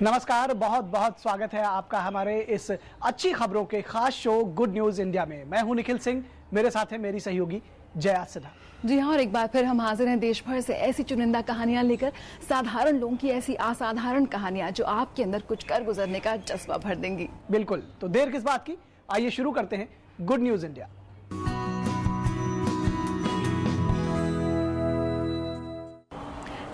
नमस्कार, बहुत बहुत स्वागत है आपका हमारे इस अच्छी खबरों के खास शो गुड न्यूज इंडिया में। मैं हूं निखिल सिंह, मेरे साथ है मेरी सहयोगी जया सिन्हा। जी हाँ, और एक बार फिर हम हाजिर हैं देश भर से ऐसी चुनिंदा कहानियां लेकर, साधारण लोगों की ऐसी असाधारण कहानियां जो आपके अंदर कुछ कर गुजरने का जज्बा भर देंगी। बिल्कुल, तो देर किस बात की, आइए शुरू करते हैं गुड न्यूज इंडिया।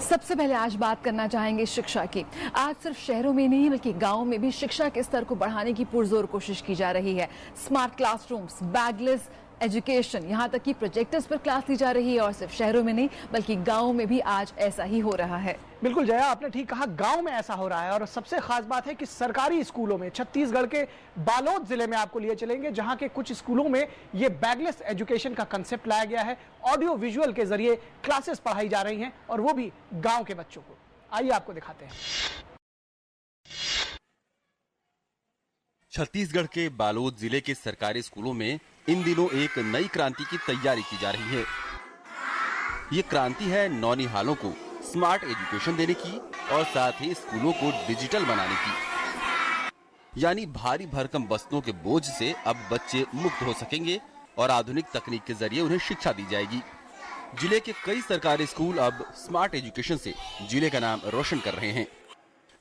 सबसे पहले आज बात करना चाहेंगे शिक्षा की। आज सिर्फ शहरों में नहीं बल्कि गांवों में भी शिक्षा के स्तर को बढ़ाने की पुरजोर कोशिश की जा रही है। स्मार्ट क्लासरूम्स, बैगलेस एजुकेशन, यहाँ तक कि प्रोजेक्टर्स पर क्लास ली जा रही है। और सिर्फ शहरों में नहीं बल्कि गांवों में भी आज ऐसा ही हो रहा है। बिल्कुल जया, आपने ठीक कहा, गांव में ऐसा हो रहा है। और सबसे खास बात है कि सरकारी स्कूलों में, छत्तीसगढ़ के बालोद जिले में आपको लिए चलेंगे, जहां के कुछ स्कूलों में ये बैगलेस एजुकेशन का कंसेप्ट लाया गया है। ऑडियो विजुअल के जरिए क्लासेस पढ़ाई जा रही हैं और वो भी गांव के बच्चों को। आइए आपको दिखाते हैं। छत्तीसगढ़ के बालोद जिले के सरकारी स्कूलों में इन दिनों एक नई क्रांति की तैयारी की जा रही है। ये क्रांति है नौनिहालों को स्मार्ट एजुकेशन देने की और साथ ही स्कूलों को डिजिटल बनाने की। यानी भारी भरकम बस्तों के बोझ से अब बच्चे मुक्त हो सकेंगे और आधुनिक तकनीक के जरिए उन्हें शिक्षा दी जाएगी। जिले के कई सरकारी स्कूल अब स्मार्ट एजुकेशन से जिले का नाम रोशन कर रहे हैं।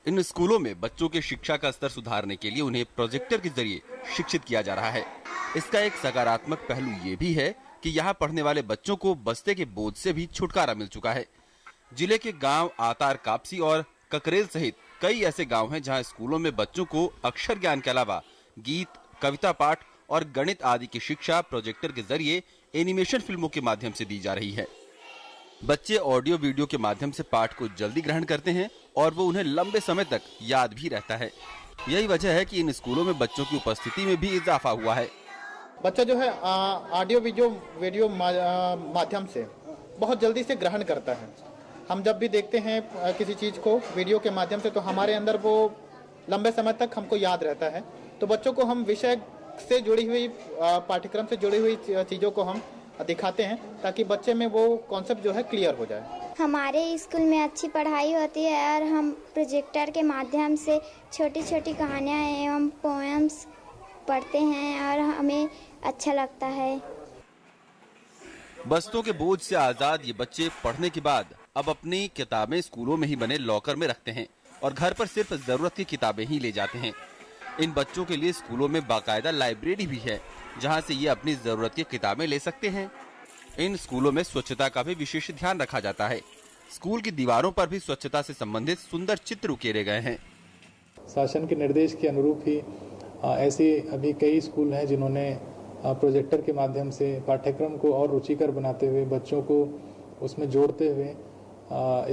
इन स्कूलों में बच्चों के शिक्षा का स्तर सुधारने के लिए उन्हें प्रोजेक्टर के जरिए शिक्षित किया जा रहा है। इसका एक सकारात्मक पहलू ये भी है कि यहाँ पढ़ने वाले बच्चों को बस्ते के बोझ से भी छुटकारा मिल चुका है। जिले के गांव आतार, कापसी और ककरेल सहित कई ऐसे गांव हैं जहां स्कूलों में बच्चों को अक्षर ज्ञान के अलावा गीत, कविता पाठ और गणित आदि की शिक्षा प्रोजेक्टर के जरिए एनिमेशन फिल्मों के माध्यम से दी जा रही है। बच्चे ऑडियो वीडियो के माध्यम से पाठ को जल्दी ग्रहण करते हैं और वो उन्हें लंबे समय तक याद भी रहता है। यही वजह है कि इन स्कूलों में बच्चों की उपस्थिति में भी इजाफा हुआ है। बच्चा जो है ऑडियो वीडियो माध्यम से बहुत जल्दी से ग्रहण करता है। हम जब भी देखते हैं किसी चीज़ को वीडियो के माध्यम से, तो हमारे अंदर वो लंबे समय तक हमको याद रहता है। तो बच्चों को हम विषय से जुड़ी हुई, पाठ्यक्रम से जुड़ी हुई चीज़ों को हम दिखाते हैं ताकि बच्चे में वो कॉन्सेप्ट जो है क्लियर हो जाए। हमारे स्कूल में अच्छी पढ़ाई होती है और हम प्रोजेक्टर के माध्यम से छोटी छोटी कहानियाँ एवं पोएम्स पढ़ते हैं और हमें अच्छा लगता है। बस्तों के बोझ से आजाद ये बच्चे पढ़ने के बाद अब अपनी किताबें स्कूलों में ही बने लॉकर में रखते हैं और घर पर सिर्फ जरूरत की किताबें ही ले जाते हैं। इन बच्चों के लिए स्कूलों में बाकायदा लाइब्रेरी भी है जहां से ये अपनी जरूरत की किताबें ले सकते हैं। इन स्कूलों में स्वच्छता का भी विशेष ध्यान रखा जाता है। स्कूल की दीवारों पर भी स्वच्छता से संबंधित सुंदर चित्र उकेरे गए हैं। शासन के निर्देश के अनुरूप ही ऐसे अभी कई स्कूल हैं जिन्होंने प्रोजेक्टर के माध्यम से पाठ्यक्रम को और रुचिकर बनाते हुए, बच्चों को उसमें जोड़ते हुए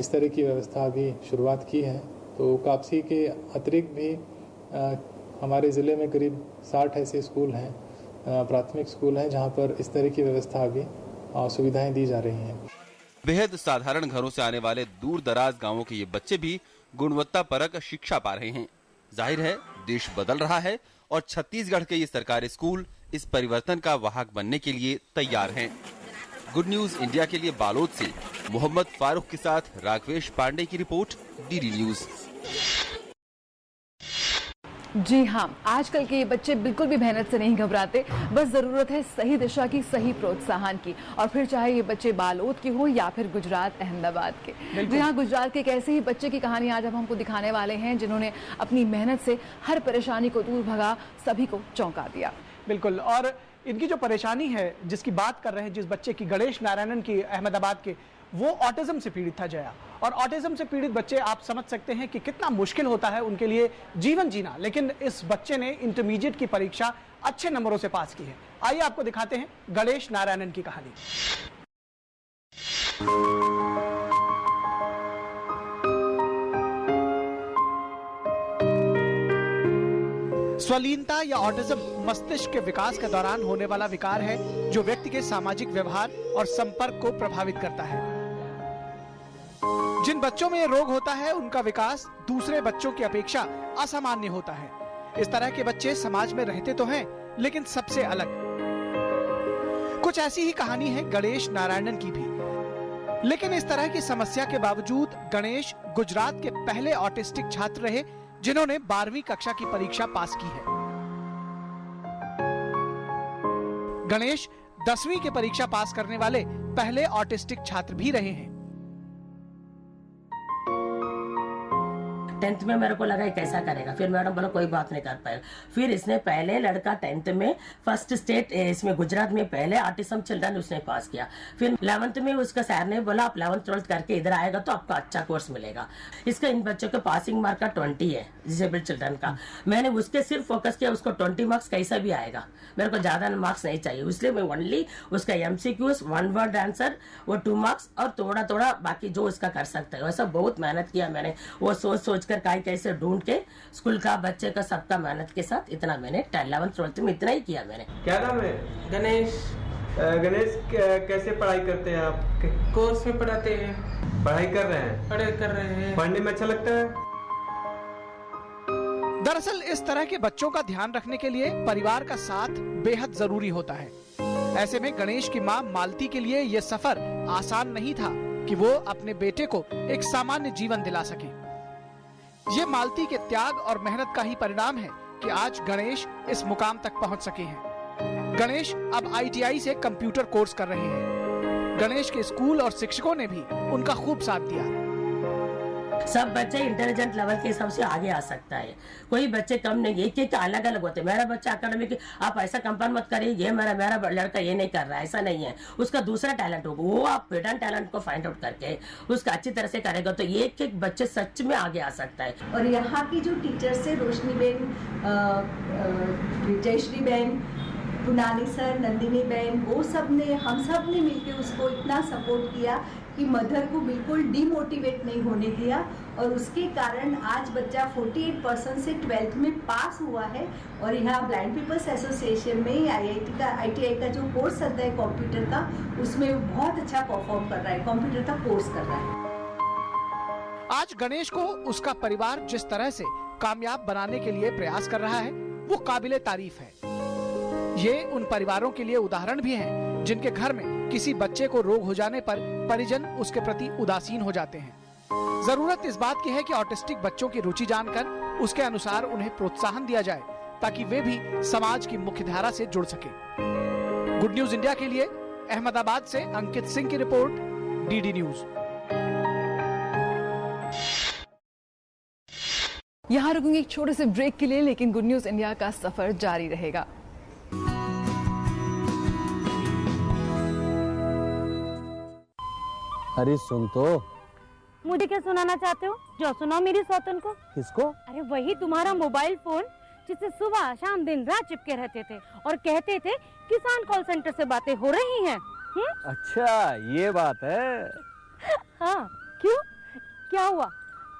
इस तरह की व्यवस्था अभी शुरुआत की है। तो कापसी के अतिरिक्त भी हमारे ज़िले में करीब 60 ऐसे स्कूल हैं, प्राथमिक स्कूल हैं, जहां पर इस तरह की व्यवस्था अभी सुविधाएं दी जा रही हैं। बेहद साधारण घरों से आने वाले दूर दराज गाँवों के ये बच्चे भी गुणवत्ता परक शिक्षा पा रहे हैं। जाहिर है देश बदल रहा है और छत्तीसगढ़ के ये सरकारी स्कूल इस परिवर्तन का वाहक बनने के लिए तैयार हैं। गुड न्यूज इंडिया के लिए बालोद से मोहम्मद फारूक के साथ राघवेश पांडे की रिपोर्ट, डीडी न्यूज। जी हाँ, आजकल के ये बच्चे बिल्कुल भी मेहनत से नहीं घबराते। बस जरूरत है सही दिशा की, सही प्रोत्साहन की। और फिर चाहे ये बच्चे बालोद के हो या फिर गुजरात, अहमदाबाद के। जी हाँ, गुजरात के एक ऐसे ही बच्चे की कहानी आज हम हमको दिखाने वाले हैं जिन्होंने अपनी मेहनत से हर परेशानी को दूर भगा, सभी को चौंका दिया। बिल्कुल, और इनकी जो परेशानी है जिसकी बात कर रहे हैं, जिस बच्चे की, गणेश नारायणन की, अहमदाबाद के, वो ऑटिज्म से पीड़ित था जया। और ऑटिज्म से पीड़ित बच्चे, आप समझ सकते हैं कि कितना मुश्किल होता है उनके लिए जीवन जीना। लेकिन इस बच्चे ने इंटरमीडिएट की परीक्षा अच्छे नंबरों से पास की है। आइए आपको दिखाते हैं गणेश नारायणन की कहानी। स्वलीनता या ऑटिज्म मस्तिष्क के विकास के दौरान होने वाला विकार है जो व्यक्ति के सामाजिक व्यवहार और संपर्क को प्रभावित करता है। जिन बच्चों में यह रोग होता है उनका विकास दूसरे बच्चों की अपेक्षा असामान्य होता है। इस तरह के बच्चे समाज में रहते तो हैं लेकिन सबसे अलग। कुछ ऐसी ही कहानी है गणेश नारायणन की भी। लेकिन इस तरह की समस्या के बावजूद गणेश गुजरात के पहले ऑटिस्टिक छात्र रहे जिन्होंने 12वीं कक्षा की परीक्षा पास की है। गणेश 10वीं की परीक्षा पास करने वाले पहले ऑटिस्टिक छात्र भी रहे हैं। 10th में मेरे को लगा ये कैसा करेगा, फिर मैडम बोला कोई बात नहीं कर पाएगा। फिर इसने पहले लड़का 10th में फर्स्ट स्टेट इसमें गुजरात में पहले ऑटिज्म चिल्ड्रन उसने पास किया। फिर 11th में उसका सर ने बोला आप 11th 12th करके इधर आएगा तो आपको अच्छा कोर्स मिलेगा। इसका इन बच्चों का पासिंग मार्क का 20 है डिसेबल्ड चिल्ड्रन का। मैंने उसके सिर्फ फोकस किया, उसको 20 मार्क्स कैसा भी आएगा, मेरे को ज्यादा मार्क्स नहीं चाहिए, इसलिए मैं ओनली उसका MCQs 1 वर्ड आंसर वो 2 मार्क्स और थोड़ा थोड़ा बाकी जो उसका कर सकता है वैसा बहुत मेहनत किया मैंने। वो सोच कर कैसे ढूंढ के स्कूल का बच्चे का सबका मेहनत के साथ इतना मैंने 11th 12th में इतना ही किया मैंने। क्या नाम है? गणेश। गणेश कैसे पढ़ाई करते हैं आप? कोर्स में पढ़ाते हैं। पढ़ाई कर रहे हैं? पढ़ाई कर रहे हैं। पढ़ने में अच्छा लगता है? दरअसल इस तरह के बच्चों का ध्यान रखने के लिए परिवार का साथ बेहद जरूरी होता है। ऐसे में गणेश की मां मालती के लिए यह सफर आसान नहीं था कि वो अपने बेटे को एक सामान्य जीवन दिला सके। ये मालती के त्याग और मेहनत का ही परिणाम है कि आज गणेश इस मुकाम तक पहुंच सके हैं। गणेश अब ITI से कंप्यूटर कोर्स कर रहे हैं। गणेश के स्कूल और शिक्षकों ने भी उनका खूब साथ दिया। सब बच्चे इंटेलिजेंट लेवल के हिसाब से आगे आ सकता है, कोई बच्चे कम नहीं, एक अलग अलग होते हैं। मेरा बच्चा अकेडमिक आप ऐसा कंपेयर मत करिए, ये मेरा लड़का ये नहीं कर रहा है, ऐसा नहीं है। उसका दूसरा टैलेंट होगा, वो आप हिडन टैलेंट को फाइंड आउट करके उसका अच्छी तरह से करेगा तो एक एक बच्चे सच में आगे आ सकता है। और यहाँ की जो टीचर्स है रोशनी बेन, जयश्री बेन, पुनानी सर, नंदिनी बेन, वो सब ने हम सब ने मिलकर उसको इतना सपोर्ट किया कि मदर को बिल्कुल डिमोटिवेट नहीं होने दिया और उसके कारण आज बच्चा 48% से 12th में पास हुआ है। और यहाँ ब्लाइंड पीपल्स एसोसिएशन में ITI का जो कोर्स चलता है कंप्यूटर का, उसमें वो बहुत अच्छा परफॉर्म कर रहा है, कंप्यूटर का कोर्स कर रहा है। आज गणेश को उसका परिवार जिस तरह से कामयाब बनाने के लिए प्रयास कर रहा है वो काबिले तारीफ है। ये उन परिवारों के लिए उदाहरण भी हैं जिनके घर में किसी बच्चे को रोग हो जाने पर परिजन उसके प्रति उदासीन हो जाते हैं। जरूरत इस बात की है कि ऑटिस्टिक बच्चों की रुचि जानकर उसके अनुसार उन्हें प्रोत्साहन दिया जाए ताकि वे भी समाज की मुख्य धारा से जुड़ सके। गुड न्यूज इंडिया के लिए अहमदाबाद से अंकित सिंह की रिपोर्ट, DD न्यूज। यहाँ रुकेंगे एक छोटे से ब्रेक के लिए, लेकिन गुड न्यूज इंडिया का सफर जारी रहेगा। अरे सुन तो। मुझे क्या सुनाना चाहते हो? जो सुनाओ मेरी सौतन को। किसको? अरे वही तुम्हारा मोबाइल फोन जिससे सुबह शाम दिन रात चिपके रहते थे और कहते थे किसान कॉल सेंटर से बातें हो रही हैं। अच्छा ये बात है। हाँ क्यों, क्या हुआ?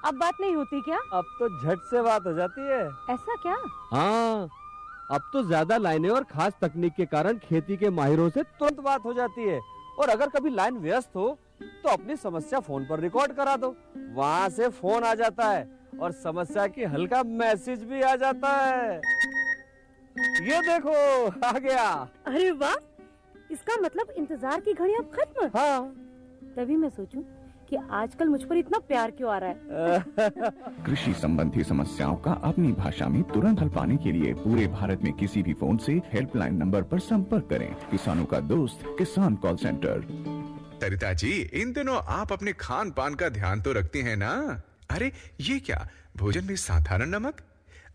अब बात नहीं होती क्या? अब तो झट से बात हो जाती है। ऐसा क्या? हाँ, अब तो ज्यादा लाइनें और खास तकनीक के कारण खेती के माहिरों से तुरंत बात हो जाती है। और अगर कभी लाइन व्यस्त हो तो अपनी समस्या फोन पर रिकॉर्ड करा दो, वहाँ से फोन आ जाता है और समस्या की हल का मैसेज भी आ जाता है। ये देखो आ गया। अरे वाह, इसका मतलब इंतजार की घड़ी अब खत्म। हाँ, तभी मैं सोचूं कि आजकल मुझ पर इतना प्यार क्यों आ रहा है। कृषि संबंधी समस्याओं का अपनी भाषा में तुरंत हल पाने के लिए पूरे भारत में किसी भी फोन से हेल्पलाइन नंबर पर संपर्क करें। किसानों का दोस्त किसान कॉल सेंटर। सरिता जी, इन दिनों आप अपने खान पान का ध्यान तो रखती हैं ना? अरे ये क्या, भोजन में साधारण नमक?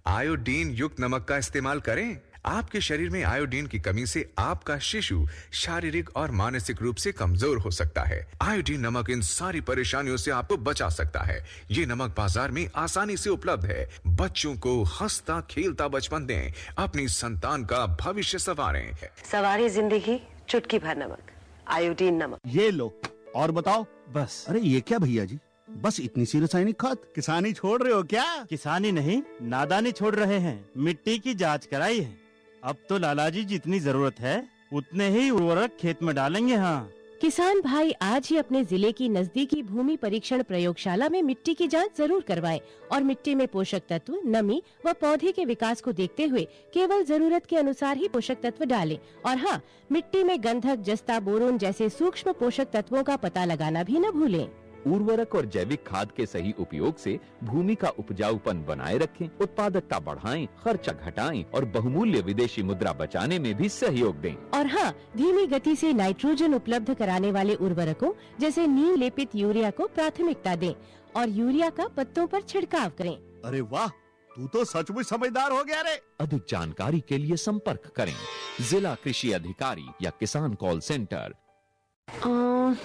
आयोडीन युक्त नमक का इस्तेमाल करें। आपके शरीर में आयोडीन की कमी से आपका शिशु शारीरिक और मानसिक रूप से कमजोर हो सकता है। आयोडीन नमक इन सारी परेशानियों से आपको बचा सकता है। ये नमक बाजार में आसानी से उपलब्ध है। बच्चों को हंसता खेलता बचपन दें, अपनी संतान का भविष्य संवारें। सवारी जिंदगी चुटकी भर नमक, आयोडीन नमक। ये लो और बताओ। बस। अरे ये क्या भैया जी, बस इतनी सी रासायनिक खाद? किसानी छोड़ रहे हो क्या? किसानी नहीं, नादानी छोड़ रहे हैं। मिट्टी की जांच कराई है। अब तो लालाजी जितनी जरूरत है उतने ही उर्वरक खेत में डालेंगे। हाँ, किसान भाई आज ही अपने जिले की नजदीकी भूमि परीक्षण प्रयोगशाला में मिट्टी की जांच जरूर करवाएं और मिट्टी में पोषक तत्व, नमी व पौधे के विकास को देखते हुए केवल जरूरत के अनुसार ही पोषक तत्व डालें। और हाँ, मिट्टी में गंधक, जस्ता, बोरोन जैसे सूक्ष्म पोषक तत्वों का पता लगाना भी न भूलें। उर्वरक और जैविक खाद के सही उपयोग से भूमि का उपजाऊपन बनाए रखें, उत्पादकता बढ़ाएं, खर्चा घटाएं और बहुमूल्य विदेशी मुद्रा बचाने में भी सहयोग दें। और हाँ, धीमी गति से नाइट्रोजन उपलब्ध कराने वाले उर्वरकों जैसे नीम लेपित यूरिया को प्राथमिकता दें और यूरिया का पत्तों पर छिड़काव करें। अरे वाह, तू तो सचमुच समझदार हो गया रे। अधिक जानकारी के लिए संपर्क करें जिला कृषि अधिकारी या किसान कॉल सेंटर।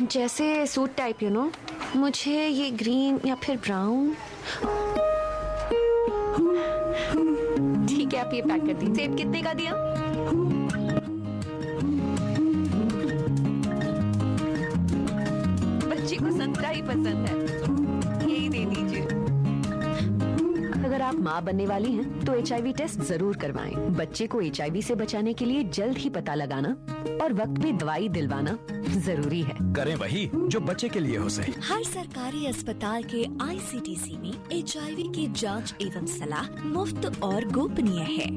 जैसे सूट टाइप, मुझे ये ग्रीन या फिर ब्राउन। ठीक है, आप ये पैक कर दीजिए। सेब कितने का दिया? बच्ची को संतरा ही पसंद है, यही दे दीजिए। अगर आप माँ बनने वाली हैं, तो HIV टेस्ट जरूर करवाएं। बच्चे को HIV से बचाने के लिए जल्द ही पता लगाना और वक्त पे दवाई दिलवाना जरूरी है। करें वही जो बच्चे के लिए हो सही। हर सरकारी अस्पताल के ICTC में HIV की जांच एवं सलाह मुफ्त और गोपनीय है।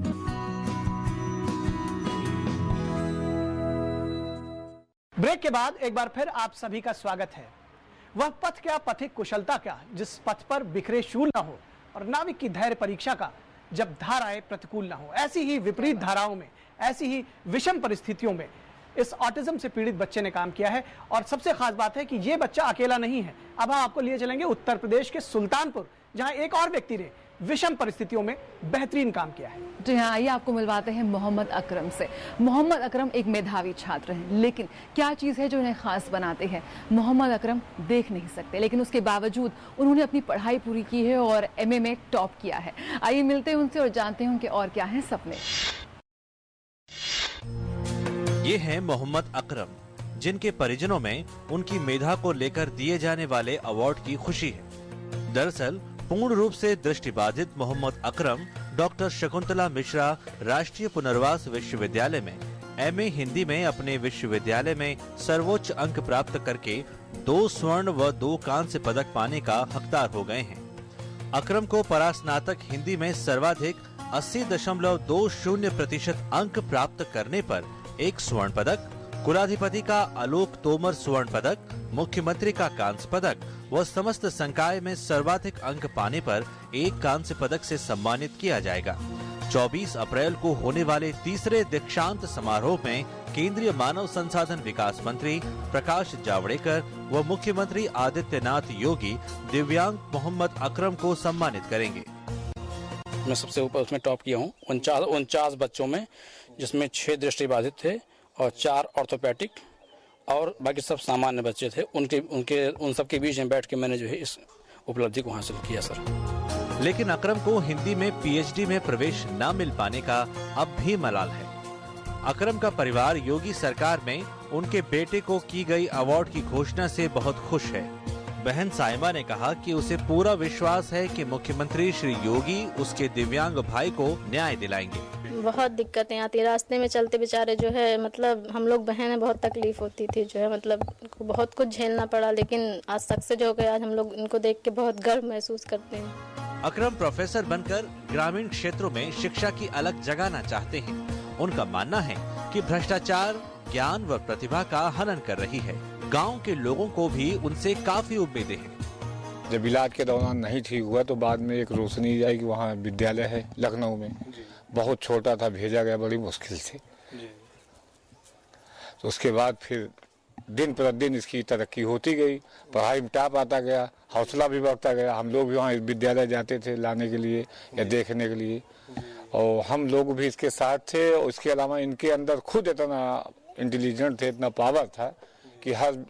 ब्रेक के बाद एक बार फिर आप सभी का स्वागत है। वह पथ क्या, पथिक कुशलता क्या, जिस पथ पर बिखरे शूल न हो और नाविक की धैर्य परीक्षा का जब धाराएं प्रतिकूल ना हो। ऐसी ही विपरीत धाराओं में, ऐसी ही विषम परिस्थितियों में इस ऑटिज्म से पीड़ित बच्चे ने काम किया है। और सबसे खास बात है कि ये बच्चा अकेला नहीं है। अब हम आपको लिए चलेंगे उत्तर प्रदेश के सुल्तानपुर, जहां एक और व्यक्ति ने विषम परिस्थितियों में बेहतरीन काम किया है। जी हाँ, आइए आपको मिलवाते हैं मोहम्मद अकरम से। मोहम्मद अकरम एक मेधावी छात्र हैं, लेकिन क्या चीज़ है जो इन्हें खास बनाते हैं? मोहम्मद अकरम देख नहीं सकते, लेकिन उसके बावजूद उन्होंने अपनी पढ़ाई पूरी की है और MA में टॉप किया है। आइए मिलते हैं उनसे और जानते हैं उनके और क्या हैं सपने। ये हैं मोहम्मद अकरम, जिनके परिजनों में उनकी मेधा को लेकर दिए जाने वाले अवार्ड की खुशी है। दरअसल पूर्ण रूप से दृष्टिबाधित मोहम्मद अकरम डॉक्टर शकुंतला मिश्रा राष्ट्रीय पुनर्वास विश्वविद्यालय में MA हिंदी में अपने विश्वविद्यालय में सर्वोच्च अंक प्राप्त करके 2 स्वर्ण व 2 कांस्य पदक पाने का हकदार हो गए हैं। अकरम को परास्नातक हिंदी में सर्वाधिक 80.20% अंक प्राप्त करने पर 1 स्वर्ण पदक, कुलाधिपति का आलोक तोमर स्वर्ण पदक, मुख्यमंत्री का कांस्य पदक व समस्त संकाय में सर्वाधिक अंक पाने पर 1 कांस्य पदक से सम्मानित किया जाएगा। 24 अप्रैल को होने वाले तीसरे दीक्षांत समारोह में केंद्रीय मानव संसाधन विकास मंत्री प्रकाश जावड़ेकर व मुख्यमंत्री आदित्यनाथ योगी दिव्यांग मोहम्मद अकरम को सम्मानित करेंगे। मैं सबसे ऊपर उसमें टॉप किया हूँ 49 बच्चों में, जिसमें 6 दृष्टिबाधित थे और 4 ऑर्थोपेडिक और बाकी सब सामान्य बच्चे थे। उन सब के बीच में बैठ के मैंने जो है इस उपलब्धि को हासिल किया सर। लेकिन अकरम को हिंदी में PhD में प्रवेश न मिल पाने का अब भी मलाल है। अकरम का परिवार योगी सरकार में उनके बेटे को की गई अवार्ड की घोषणा से बहुत खुश है। बहन साइमा ने कहा कि उसे पूरा विश्वास है कि मुख्यमंत्री श्री योगी उसके दिव्यांग भाई को न्याय दिलाएंगे। बहुत दिक्कतें आती है रास्ते में चलते, बेचारे जो है मतलब हम लोग बहनें बहुत तकलीफ होती थी, जो है मतलब बहुत कुछ झेलना पड़ा, लेकिन आज सक्सेस हो गया। आज हम लोग इनको देख के बहुत गर्व महसूस करते हैं। अकरम प्रोफेसर बनकर ग्रामीण क्षेत्रों में शिक्षा की अलग जगाना चाहते हैं। उनका मानना है कि भ्रष्टाचार ज्ञान व प्रतिभा का हनन कर रही है। गांव के लोगों को भी उनसे काफी उम्मीदें हैं। जब इलाज के दौरान नहीं ठीक हुआ तो बाद में एक रोशनी आई कि वहाँ विद्यालय है लखनऊ में, बहुत छोटा था, भेजा गया बड़ी मुश्किल से। तो उसके बाद फिर दिन प्रतिदिन इसकी तरक्की होती गई, पढ़ाई में टाप आता गया, हौसला भी बढ़ता गया। हम लोग भी वहाँ विद्यालय जाते थे लाने के लिए या देखने के लिए, और हम लोग भी इसके साथ थे। और इसके अलावा इनके अंदर खुद इतना इंटेलिजेंट थे, इतना पावर था कि हर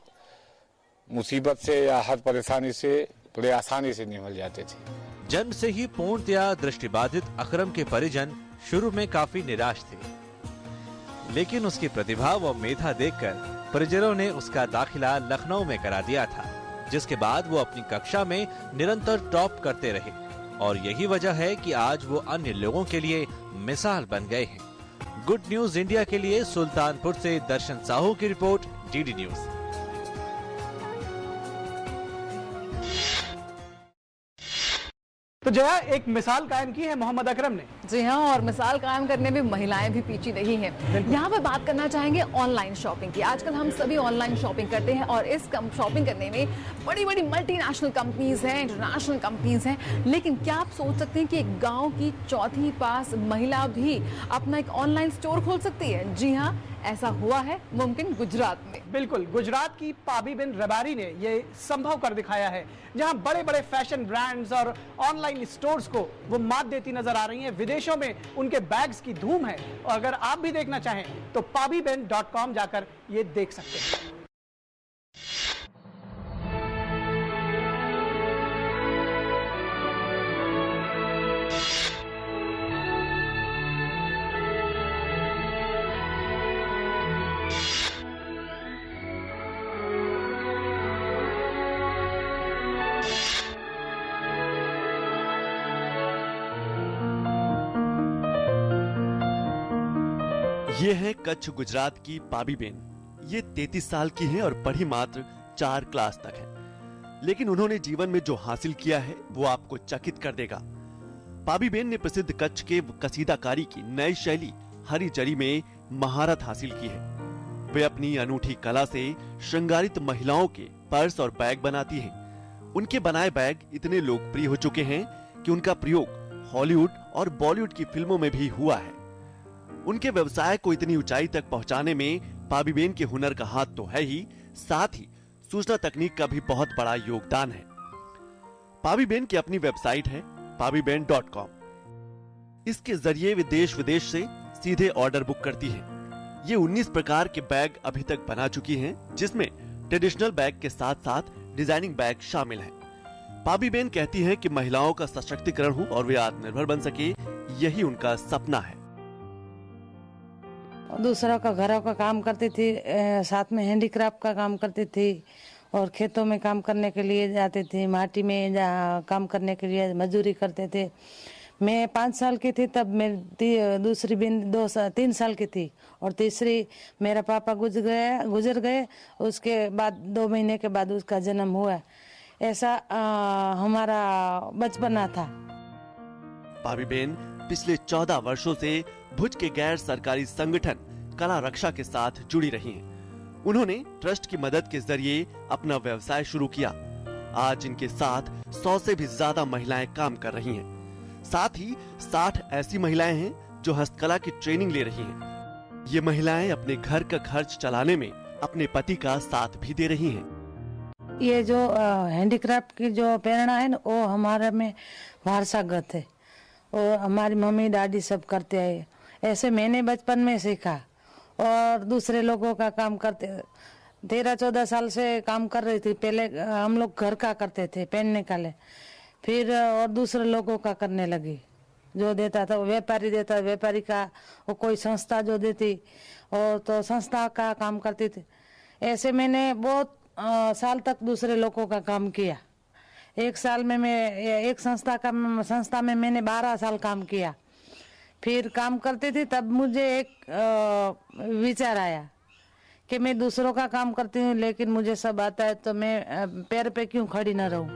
मुसीबत से या हर परेशानी से बड़े आसानी से निकल जाते थे। जन्म से ही पूर्णतया दृष्टिबाधित अकरम के परिजन शुरू में काफी निराश थे, लेकिन उसकी प्रतिभा व मेधा देखकर परिजनों ने उसका दाखिला लखनऊ में करा दिया था, जिसके बाद वो अपनी कक्षा में निरंतर टॉप करते रहे। और यही वजह है कि आज वो अन्य लोगों के लिए मिसाल बन गए हैं। गुड न्यूज इंडिया के लिए सुल्तानपुर से दर्शन साहू की रिपोर्ट, DD न्यूज। तो जया, एक मिसाल कायम की है मोहम्मद अकरम ने जी हाँ, और मिसाल कायम करने में महिलाएं भी पीछे नहीं हैं। यहाँ पर बात करना चाहेंगे ऑनलाइन शॉपिंग की। आजकल हम सभी ऑनलाइन शॉपिंग करते हैं और इस शॉपिंग करने में बड़ी बड़ी मल्टीनेशनल कंपनीज हैं, इंटरनेशनल कंपनीज हैं, लेकिन क्या आप सोच सकते हैं कि एक गांव की चौथी पास महिला भी अपना एक ऑनलाइन स्टोर खोल सकती है? जी हाँ, ऐसा हुआ है मुमकिन गुजरात में। बिल्कुल, गुजरात की पाबीबेन रबारी ने ये संभव कर दिखाया है, जहां बड़े बड़े फैशन ब्रांड्स और ऑनलाइन स्टोर्स को वो मात देती नजर आ रही हैं। विदेशों में उनके बैग्स की धूम है और अगर आप भी देखना चाहें तो pabiben.com जाकर ये देख सकते हैं। ये है कच्छ गुजरात की पाबीबेन। ये 33 साल की हैं और पढ़ी मात्र 4 क्लास तक है, लेकिन उन्होंने जीवन में जो हासिल किया है वो आपको चकित कर देगा। पाबीबेन ने प्रसिद्ध कच्छ के कसीदाकारी की नई शैली हरी जरी में महारत हासिल की है। वे अपनी अनूठी कला से श्रृंगारित महिलाओं के पर्स और बैग बनाती हैं। उनके बनाए बैग इतने लोकप्रिय हो चुके हैं कि उनका प्रयोग हॉलीवुड और बॉलीवुड की फिल्मों में भी हुआ है। उनके व्यवसाय को इतनी ऊंचाई तक पहुंचाने में पाबीबेन के हुनर का हाथ तो है ही, साथ ही सूचना तकनीक का भी बहुत बड़ा योगदान है। पाबीबेन की अपनी वेबसाइट है pabiben.com। इसके जरिए वे देश विदेश से सीधे ऑर्डर बुक करती हैं। ये 19 प्रकार के बैग अभी तक बना चुकी हैं, जिसमें ट्रेडिशनल बैग के साथ साथ डिजाइनिंग बैग शामिल हैं। पाबीबेन कहती हैं कि महिलाओं का सशक्तिकरण हो और वे आत्मनिर्भर बन सके, यही उनका सपना है। दूसरों का घरों का काम करती थी, साथ में हैंडीक्राफ्ट का काम करती थी और खेतों में काम करने के लिए जाते थे, माटी में काम करने के लिए मजदूरी करते थे। मैं 5 साल की थी तब मेरी दूसरी बहन 3 साल की थी और तीसरी मेरा पापा गुजर गए। उसके बाद 2 महीने के बाद उसका जन्म हुआ। ऐसा हमारा बचपना था। पाबीबेन पिछले 14 वर्षों से भुज के गैर सरकारी संगठन कला रक्षा के साथ जुड़ी रही हैं। उन्होंने ट्रस्ट की मदद के जरिए अपना व्यवसाय शुरू किया। आज इनके साथ 100 से भी ज्यादा महिलाएं काम कर रही हैं। साथ ही 60 ऐसी महिलाएं हैं जो हस्तकला की ट्रेनिंग ले रही हैं। ये महिलाएं अपने घर का खर्च चलाने में अपने पति का साथ भी दे रही हैं। ये जो हैंडीक्राफ्ट की जो प्रेरणा है ना, वो हमारे में वारसागत है और हमारी मम्मी डैडी सब करते हैं। ऐसे मैंने बचपन में सीखा और दूसरे लोगों का काम करते 13-14 साल से काम कर रही थी। पहले हम लोग घर का करते थे, पेन निकाले, फिर और दूसरे लोगों का करने लगी। जो देता था वो व्यापारी देता, व्यापारी का वो कोई संस्था जो देती और तो संस्था का काम करती थी। ऐसे मैंने बहुत साल तक दूसरे लोगों का काम किया। एक साल में मैं एक संस्था में मैंने 12 साल काम किया। फिर काम करती थी तब मुझे एक विचार आया कि मैं दूसरों का काम करती हूँ लेकिन मुझे सब आता है, तो मैं पैर पे क्यों खड़ी न रहूं।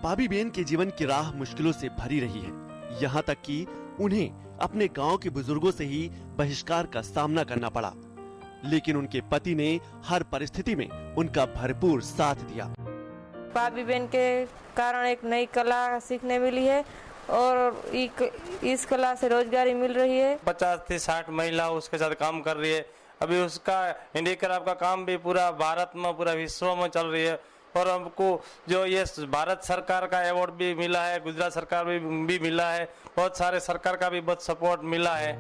पाबीबेन के जीवन की राह मुश्किलों से भरी रही है, यहाँ तक कि उन्हें अपने गांव के बुजुर्गों से ही बहिष्कार का सामना करना पड़ा, लेकिन उनके पति ने हर परिस्थिति में उनका भरपूर साथ दिया। पाबीबेन के कारण एक नई कला सीखने मिली है और इस कला से रोजगारी मिल रही है। 50 से 60 महिला उसके साथ काम कर रही है। अभी उसका हैंडीक्राफ्ट का काम भी पूरा भारत में, पूरा विश्व में चल रही है और हमको जो ये भारत सरकार का अवार्ड भी मिला है, गुजरात सरकार भी मिला है, बहुत सारे सरकार का भी बहुत सपोर्ट मिला है।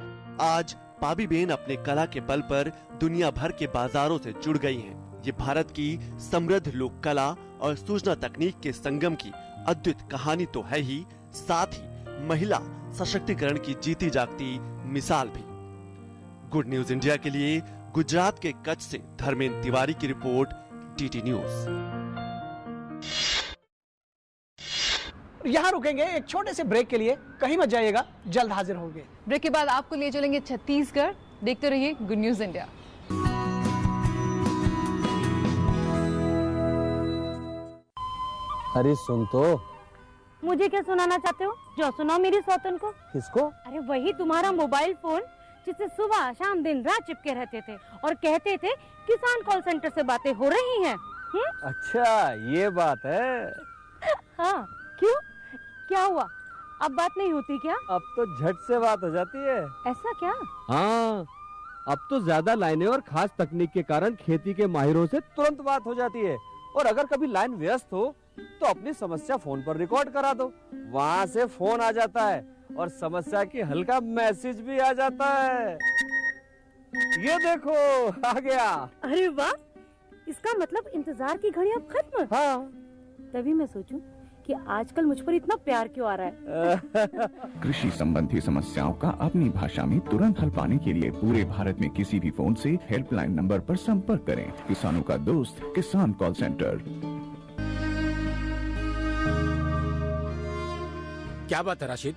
आज पाबीबेन अपने कला के बल पर दुनिया भर के बाजारों से जुड़ गई हैं। ये भारत की समृद्ध लोक कला और सूचना तकनीक के संगम की अद्भुत कहानी तो है ही, साथ ही महिला सशक्तिकरण की जीती जागती मिसाल भी। गुड न्यूज इंडिया के लिए गुजरात के कच्छ से धर्मेंद्र तिवारी की रिपोर्ट, DT न्यूज। यहाँ रुकेंगे एक छोटे से ब्रेक के लिए, कहीं मत जाइएगा, जल्द हाजिर होंगे। ब्रेक के बाद आपको ले चलेंगे छत्तीसगढ़। देखते रहिए गुड न्यूज इंडिया। अरे सुन तो, मुझे क्या सुनाना चाहते हो? जो सुनाओ मेरी सौतन को। किसको? अरे वही तुम्हारा मोबाइल फोन जिससे सुबह शाम दिन रात चिपके रहते थे और कहते थे किसान कॉल सेंटर से बातें हो रही हैं। अच्छा ये बात है। हाँ क्यों, क्या हुआ? अब बात नहीं होती क्या? अब तो झट से बात हो जाती है। ऐसा क्या? हाँ, अब तो ज्यादा लाइनें और खास तकनीक के कारण खेती के माहिरों से तुरंत बात हो जाती है। और अगर कभी लाइन व्यस्त हो तो अपनी समस्या फोन पर रिकॉर्ड करा दो, वहाँ से फोन आ जाता है और समस्या की हल का मैसेज भी आ जाता है। ये देखो आ गया। अरे वाह, इसका मतलब इंतजार की घड़ी अब खत्म। हाँ। तभी मैं सोचूं कि आजकल मुझ पर इतना प्यार क्यों आ रहा है। कृषि संबंधी समस्याओं का अपनी भाषा में तुरंत हल पाने के लिए पूरे भारत में किसी भी फोन से हेल्पलाइन नंबर पर संपर्क करें। किसानों का दोस्त किसान कॉल सेंटर। क्या बात है राशिद,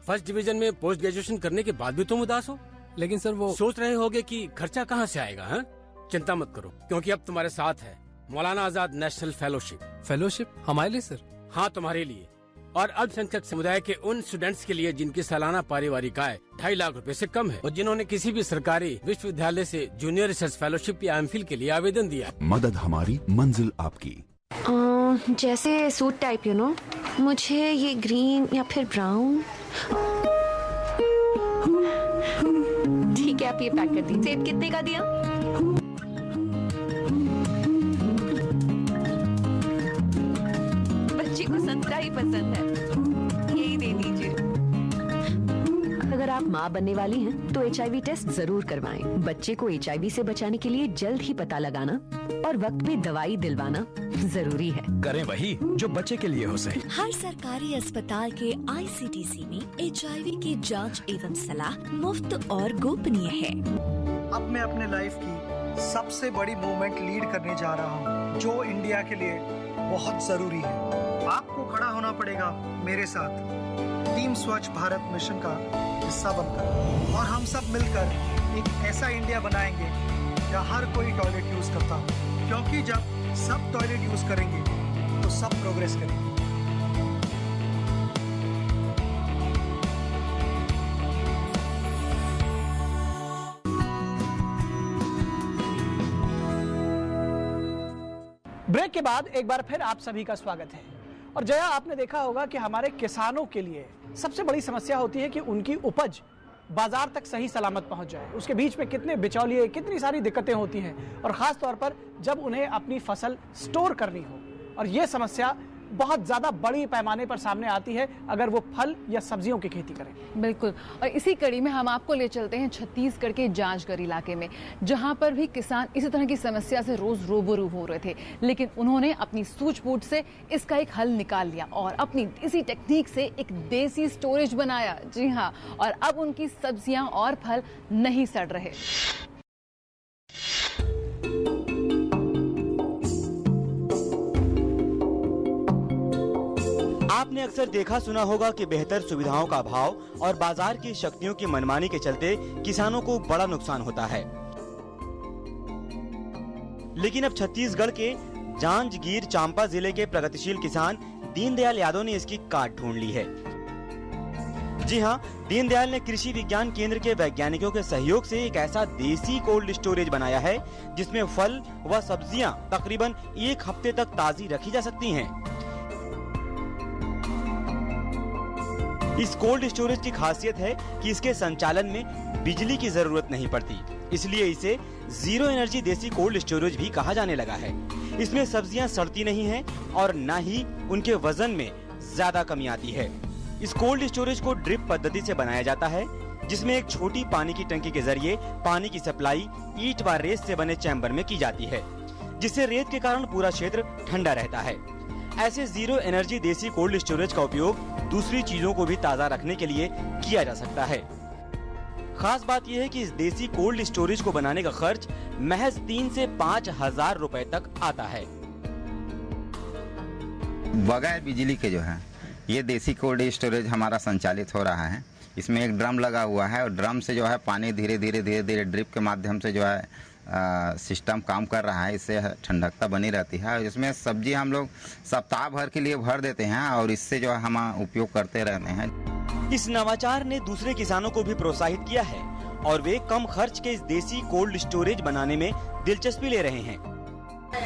फर्स्ट डिवीजन में पोस्ट ग्रेजुएशन करने के बाद भी तुम उदास हो? लेकिन सर वो सोच रहे होगे कि खर्चा कहाँ से आएगा? हाँ, चिंता मत करो, क्योंकि अब तुम्हारे साथ है Maulana Azad national fellowship. Fellowship हमारे लिए सर? हाँ, तुम्हारे लिए और अल्पसंख्यक समुदाय के उन स्टूडेंट्स के लिए जिनकी सालाना पारिवारिक आय 2.5 लाख रुपए से कम है और जिन्होंने किसी भी सरकारी विश्वविद्यालय से जूनियर रिसर्च फेलोशिप या एमफिल के लिए आवेदन दिया। मदद हमारी, मंजिल आपकी। जैसे सूट टाइप यू नो, मुझे ये ग्रीन या फिर ब्राउन। ठीक है, आप ये पैक कर दीजिए। सेब कितने का दिया? बच्चे को संतरा ही पसंद है, यही दे दीजिए। अगर आप माँ बनने वाली हैं, तो HIV टेस्ट जरूर करवाएं। बच्चे को HIV से बचाने के लिए जल्द ही पता लगाना और वक्त पे दवाई दिलवाना जरूरी है। करें वही जो बच्चे के लिए हो सही। हर सरकारी अस्पताल के ICTC में HIV की जांच एवं सलाह मुफ्त और गोपनीय है। अब मैं अपने लाइफ की सबसे बड़ी मूवमेंट लीड करने जा रहा हूँ, जो इंडिया के लिए बहुत जरूरी है। आपको खड़ा होना पड़ेगा मेरे साथ टीम स्वच्छ भारत मिशन का हिस्सा बनकर, और हम सब मिलकर एक ऐसा इंडिया बनाएंगे जहाँ हर कोई टॉयलेट यूज करता हो, क्योंकि जब सब टॉयलेट यूज करेंगे तो सब प्रोग्रेस करेंगे। ब्रेक के बाद एक बार फिर आप सभी का स्वागत है। और जया, आपने देखा होगा कि हमारे किसानों के लिए सबसे बड़ी समस्या होती है कि उनकी उपज बाजार तक सही सलामत पहुंच जाए। उसके बीच में कितने बिचौलिए, कितनी सारी दिक्कतें होती हैं, और ख़ास तौर पर जब उन्हें अपनी फसल स्टोर करनी हो। और ये समस्या बहुत ज़्यादा बड़ी पैमाने पर सामने आती है अगर वो फल या सब्जियों की खेती करें। बिल्कुल, और इसी कड़ी में हम आपको ले चलते हैं छत्तीसगढ़ के जांजगढ़ इलाके में, जहां पर भी किसान इसी तरह की समस्या से रोज रूबरू हो रहे थे। लेकिन उन्होंने अपनी सूझबूझ से इसका एक हल निकाल लिया और अपनी देसी टेक्निक से एक देसी स्टोरेज बनाया। जी हाँ, और अब उनकी सब्जियां और फल नहीं सड़ रहे। आपने अक्सर देखा सुना होगा कि बेहतर सुविधाओं का अभाव और बाजार की शक्तियों की मनमानी के चलते किसानों को बड़ा नुकसान होता है। लेकिन अब छत्तीसगढ़ के जांजगीर चांपा जिले के प्रगतिशील किसान दीनदयाल यादव ने इसकी काट ढूंढ ली है। जी हाँ, दीनदयाल ने कृषि विज्ञान केंद्र के वैज्ञानिकों के सहयोग से एक ऐसा देसी कोल्ड स्टोरेज बनाया है जिसमें फल व सब्जियां तकरीबन 1 हफ्ते तक ताजी रखी जा सकती हैं। इस कोल्ड स्टोरेज की खासियत है कि इसके संचालन में बिजली की जरूरत नहीं पड़ती, इसलिए इसे जीरो एनर्जी देसी कोल्ड स्टोरेज भी कहा जाने लगा है। इसमें सब्जियां सड़ती नहीं हैं और न ही उनके वजन में ज्यादा कमी आती है। इस कोल्ड स्टोरेज को ड्रिप पद्धति से बनाया जाता है, जिसमें एक छोटी पानी की टंकी के जरिए पानी की सप्लाई ईंट व रेत से बने चैम्बर में की जाती है, जिससे रेत के कारण पूरा क्षेत्र ठंडा रहता है। ऐसे जीरो एनर्जी देसी कोल्ड स्टोरेज का उपयोग दूसरी चीजों को भी ताज़ा रखने के लिए किया जा सकता है। खास बात यह है कि इस देसी कोल्ड स्टोरेज को बनाने का खर्च महज 3 से 5 हजार रुपए तक आता है। बगैर बिजली के जो है ये देसी कोल्ड स्टोरेज हमारा संचालित हो रहा है। इसमें एक ड्रम लगा हुआ है और ड्रम से जो है पानी धीरे धीरे ड्रिप के माध्यम से जो है सिस्टम काम कर रहा है, इससे ठंडकता बनी रहती है। इसमें सब्जी हम लोग सप्ताह भर के लिए भर देते हैं और इससे जो है हम उपयोग करते रहते हैं। इस नवाचार ने दूसरे किसानों को भी प्रोत्साहित किया है और वे कम खर्च के इस देसी कोल्ड स्टोरेज बनाने में दिलचस्पी ले रहे हैं।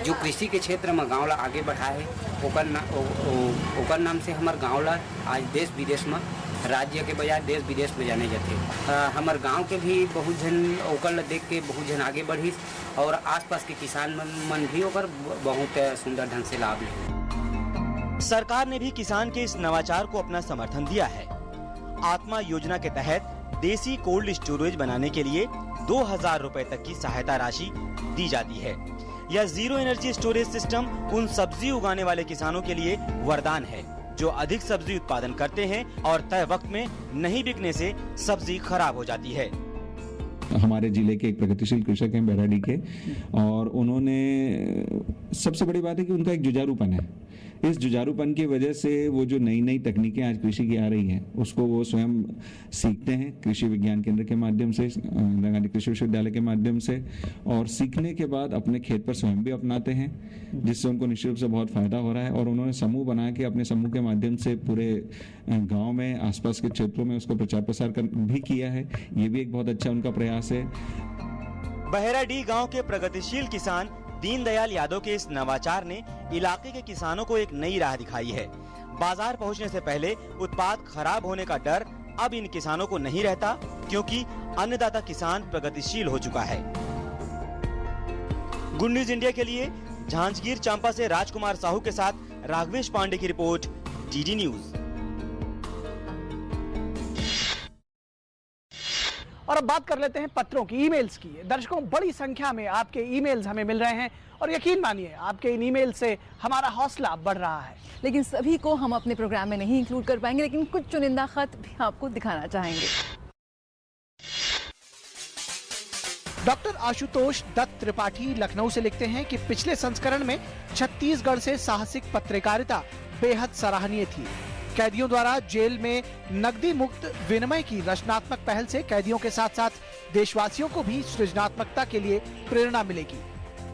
जो कृषि के क्षेत्र में गाँव ला आगे बढ़ा है, ओकर नाम से हमारे गाँव ला आज देश विदेश में, राज्य के बजाय देश विदेश में जाने जाते। हमारे गांव के भी बहुत जन ओकर देख के बहुत जन आगे बढ़ी और आसपास के किसान मन भी ओकर बहुत सुंदर ढंग से लाभ ले। सरकार ने भी किसान के इस नवाचार को अपना समर्थन दिया है। आत्मा योजना के तहत देसी कोल्ड स्टोरेज बनाने के लिए 2000 रुपए तक की सहायता राशि दी जाती है। यह जीरो एनर्जी स्टोरेज सिस्टम उन सब्जी उगाने वाले किसानों के लिए वरदान है जो अधिक सब्जी उत्पादन करते हैं और तय वक्त में नहीं बिकने से सब्जी खराब हो जाती है। हमारे जिले के एक प्रगतिशील कृषक हैं बैराडी के, और उन्होंने सबसे बड़ी बात है कि उनका एक जुझारूपन है। इस जुझारूपन की वजह से वो जो नई नई तकनीकें आज कृषि की आ रही हैं उसको वो स्वयं सीखते हैं कृषि विज्ञान केंद्र के माध्यम से, इंदिरा गांधी कृषि विश्वविद्यालय के माध्यम से, और सीखने के बाद अपने खेत पर स्वयं भी अपनाते हैं, जिससे उनको निश्चित रूप से बहुत फायदा हो रहा है। और उन्होंने समूह बना के अपने समूह के माध्यम से पूरे गाँव में, आसपास के क्षेत्रों में उसका प्रचार प्रसार भी किया है। ये भी एक बहुत अच्छा उनका प्रयास है। बहेराडीह गांव के प्रगतिशील किसान दीनदयाल यादव के इस नवाचार ने इलाके के किसानों को एक नई राह दिखाई है। बाजार पहुंचने से पहले उत्पाद खराब होने का डर अब इन किसानों को नहीं रहता, क्योंकि अन्नदाता किसान प्रगतिशील हो चुका है। गुड न्यूज इंडिया के लिए झांझगीर चांपा से राजकुमार साहू के साथ राघवेश पांडे की रिपोर्ट, डीडी न्यूज। और अब बात कर लेते हैं पत्रों की, ईमेल्स की। दर्शकों, बड़ी संख्या में आपके ईमेल्स हमें मिल रहे हैं और यकीन मानिए आपके इन ईमेल से हमारा हौसला बढ़ रहा है। लेकिन सभी को हम अपने प्रोग्राम में नहीं इंक्लूड कर पाएंगे, लेकिन कुछ चुनिंदा खत भी आपको दिखाना चाहेंगे। डॉक्टर आशुतोष दत्त त्रिपाठी लखनऊ से लिखते हैं कि पिछले संस्करण में छत्तीसगढ़ से साहसिक पत्रकारिता बेहद सराहनीय थी। कैदियों द्वारा जेल में नकदी मुक्त विनिमय की रचनात्मक पहल से कैदियों के साथ साथ देशवासियों को भी सृजनात्मकता के लिए प्रेरणा मिलेगी।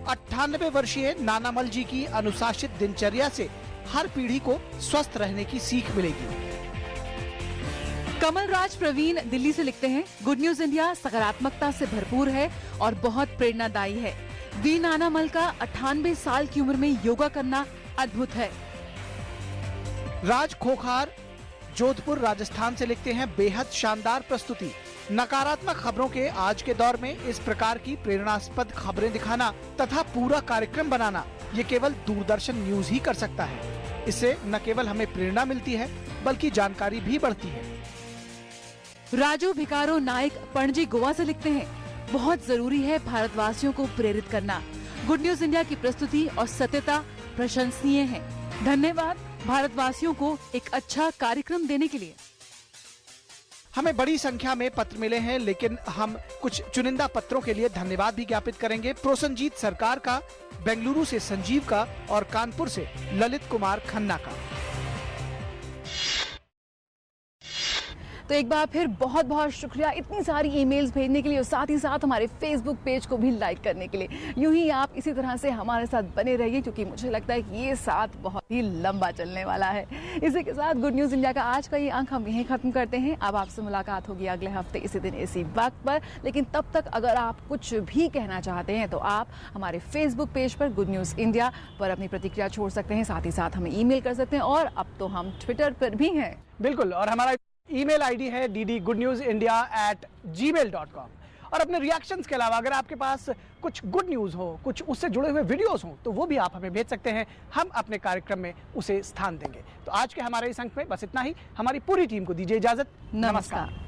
98 वर्षीय नानामल जी की अनुशासित दिनचर्या से हर पीढ़ी को स्वस्थ रहने की सीख मिलेगी। कमल राज प्रवीण दिल्ली से लिखते हैं, गुड न्यूज इंडिया सकारात्मकता से भरपूर है और बहुत प्रेरणादायी है। वी नानामल का 98 साल की उम्र में योगा करना अद्भुत है। राज खोखार जोधपुर राजस्थान से लिखते हैं, बेहद शानदार प्रस्तुति। नकारात्मक खबरों के आज के दौर में इस प्रकार की प्रेरणास्पद खबरें दिखाना तथा पूरा कार्यक्रम बनाना ये केवल दूरदर्शन न्यूज ही कर सकता है। इससे न केवल हमें प्रेरणा मिलती है बल्कि जानकारी भी बढ़ती है। राजू भिकारो नायक पणजी गोवा से लिखते हैं, बहुत जरूरी है भारतवासियों को प्रेरित करना। गुड न्यूज इंडिया की प्रस्तुति और सत्यता प्रशंसनीय है। धन्यवाद भारतवासियों को एक अच्छा कार्यक्रम देने के लिए। हमें बड़ी संख्या में पत्र मिले हैं, लेकिन हम कुछ चुनिंदा पत्रों के लिए धन्यवाद भी ज्ञापित करेंगे। प्रोसनजीत सरकार का, बेंगलुरु से संजीव का और कानपुर से ललित कुमार खन्ना का। तो एक बार फिर बहुत बहुत शुक्रिया इतनी सारी ईमेल्स भेजने के लिए और साथ ही साथ हमारे फेसबुक पेज को भी लाइक करने के लिए। यूं ही आप इसी तरह से हमारे साथ बने रहिए, क्योंकि मुझे लगता है कि ये साथ बहुत ही लंबा चलने वाला है। इसी के साथ गुड न्यूज इंडिया का आज का ये अंक हम यहीं खत्म करते हैं। अब आपसे मुलाकात होगी अगले हफ्ते इसी दिन इसी वक्त पर, लेकिन तब तक अगर आप कुछ भी कहना चाहते हैं तो आप हमारे फेसबुक पेज पर गुड न्यूज इंडिया पर अपनी प्रतिक्रिया छोड़ सकते हैं। साथ ही साथ हमें ईमेल कर सकते हैं और अब तो हम ट्विटर पर भी हैं। बिल्कुल, और हमारा ईमेल आईडी है ddgoodnewsindia@gmail.com। और अपने रिएक्शंस के अलावा अगर आपके पास कुछ गुड न्यूज़ हो, कुछ उससे जुड़े हुए वीडियोस हो, तो वो भी आप हमें भेज सकते हैं। हम अपने कार्यक्रम में उसे स्थान देंगे। तो आज के हमारे इस अंक में बस इतना ही। हमारी पूरी टीम को दीजिए इजाजत। नमस्कार।